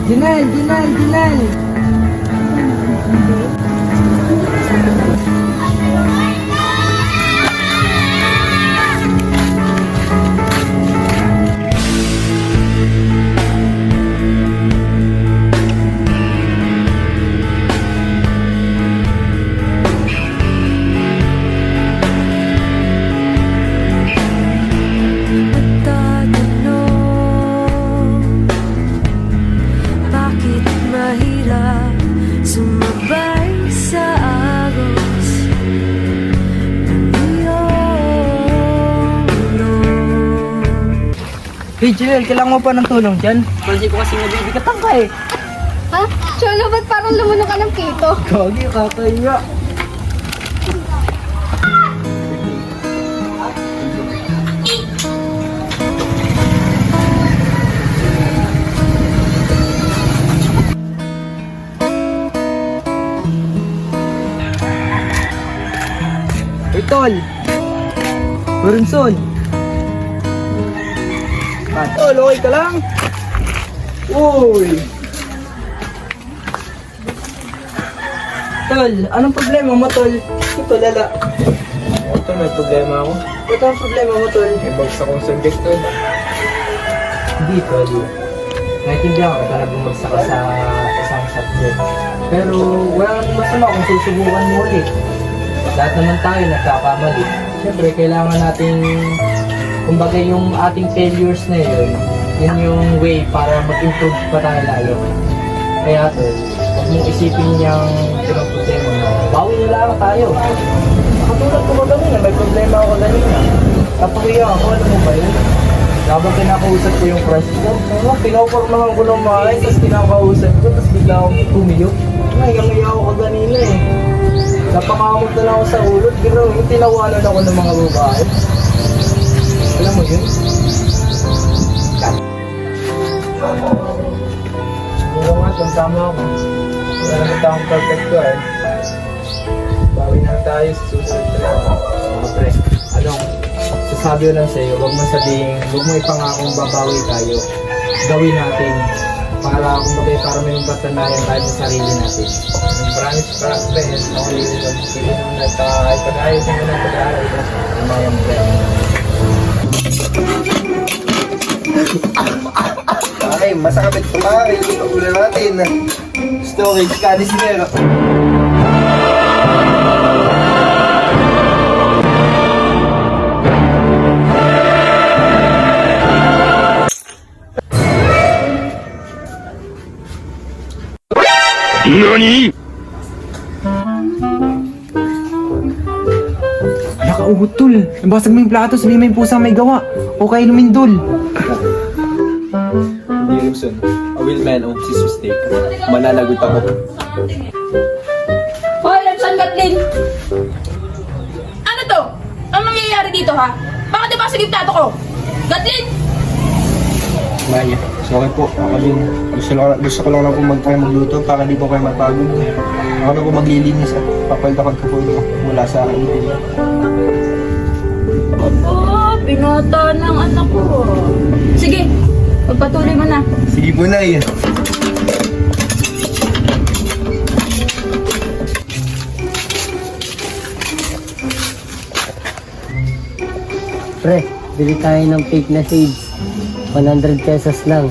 Jinel, Jinel, Jinel! Hey Jinel, kailangan mo pa ng tulong dyan? Kasi ko kasi nabibigatan ka eh. Ha? Cholo, ba't parang lumunok ka ng pito? Gagi, kakaya. Hey Tol! Burinson! Tol, okay ka lang? Uy! Tol, anong problema mo, Tol? Ito, lala. Ito, may problema ako. Ito ang problema mo, Tol. May bagsak akong subject to. Hindi, Tol. Naintindihan ka na bumagsak ka sa isang subject. Pero wala nang masama kung susubukan mo ulit. Lahat naman tayo nagkakamali. Siyempre, kailangan nating kumbaga yung ating failures na yun yung way para mag-improve pa tayo lalo. Kaya Tol, huwag mong isipin niyang problema na bawi na lang tayo. Katulad ko ba ganun, may problema ako ganun. Napakiya ako, alam mo ba yun? Habang kinakausap ko yung crush ko, pinopormahan ko ng maayos, tapos kinakausap ko, tapos bigla akong tumiyo. Naiyak ako kanina eh. Napakamot na lang ako sa ulo, pero tinawanan ako ng mga babae. Alam mo yun? Oo nga, tama ako. Wala naman tayong perfect ko eh. Bawi na tayo sa susunod pre. Mga pre, sasabi ko lang sa'yo, huwag mo sabihin, huwag mo ipangakong babawi tayo. Gawin natin. Para may patunayan tayo sa sarili natin. Promise para pre, okay yun. Sige naman nagpag-ayos naman ang pag-aaral ko. Tama yan pre. Okay, masakapit kumari. Pag-ulan natin. Storage, canister. NANI?! Nakautol. Nabasag mo yung plato, sabihin mo yung pusa may gawa. O kay lumindol. Hindi Rimson. A will man on his mistake. Mananagot ako. Hoy, Epson Gatlin! Ano to? Ang nangyayari dito ha? Bakit di ba sa plato ko? Gatlin! Maya, sorry po. Ako din. Gusto ko lang po magluto para hindi po kayo magpagod. Ako na po maglilinis at papaldakan ko po ito mula sa aking ipin. Opo, pinata ng anak ko. Sige, pagpatuloy mo na. Sige po, Nay. Pre, bili tayo ng fake na shades. 100 pesos lang.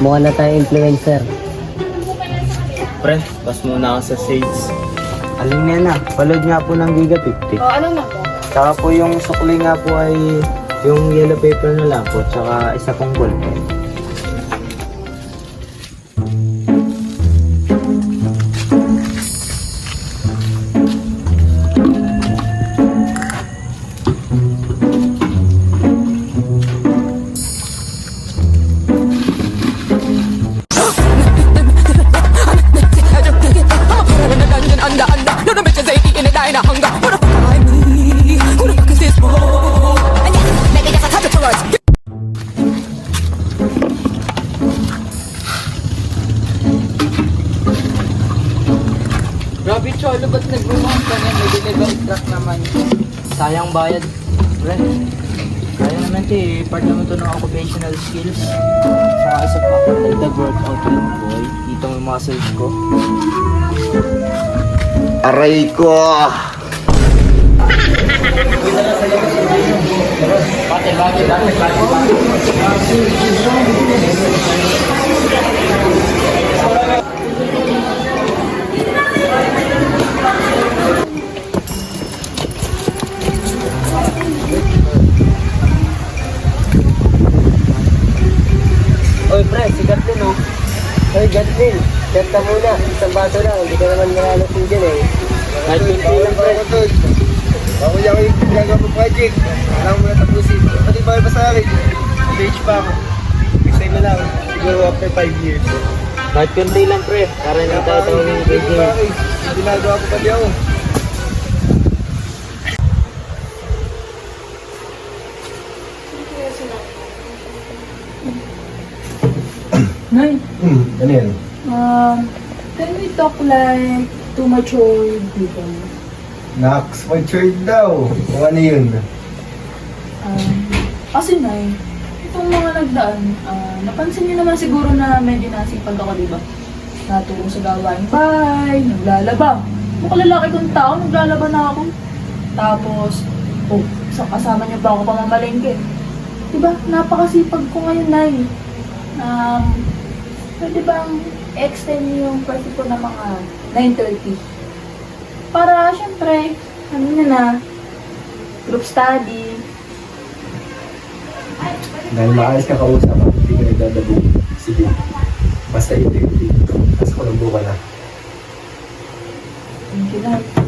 Mukha na tayo influencer. Pre, pas muna ako sa Sage. Aling nga na, paload nga po ng Giga 50. O, ano na po? Tsaka po yung sukli nga po ay yung yellow paper na lang po, tsaka isa pong gold. Cholo, ba't nag-rumang ka niya? May delivery truck naman. Sayang bayad, pre. Kaya naman ito eh, part naman ito ng occupational skills. Saka isa pa, nagda-workout yun, boy. Dito mo yung muscles ko. Aray ko! Oy, pre, si Gatlin, oh. Oy, Gatlin, set ka muna. Isang baso lang, hindi ka naman malalasing dyan, eh. Kahit kunti lang, pre. Ako yung ginagawa mo project. Kailangan mo na tapusin. Pati ba pa sa akin? Stage pa ako. Next time na lang. Siguro after 5 years. Kahit kunti lang, pre. Para na tayo tawagin yung game. Ginagawa ko pati ako. Nay, Ano yan? can we talk like two matured people? Nax, matured daw. Kung ano yun? Kasi Nay, itong mga nagdaan, napansin niyo naman siguro na medyo nasipag ako, di ba? Natulong sa gawaing bahay, naglalaba. Mukhang lalaki kong tao, naglalaba na ako. Tapos, kasama niyo pa ako pamamalengke. Diba, napakasipag ko ngayon, Nay. Pwede bang extend niyo yung pwede ko na mga 9:30? Para, syempre, ano na, group study. Dahil maayos ka kausap, hindi ka nagdadabog. Sige, basta integrity. Tapos ko ng buka na. Thank you, Nay.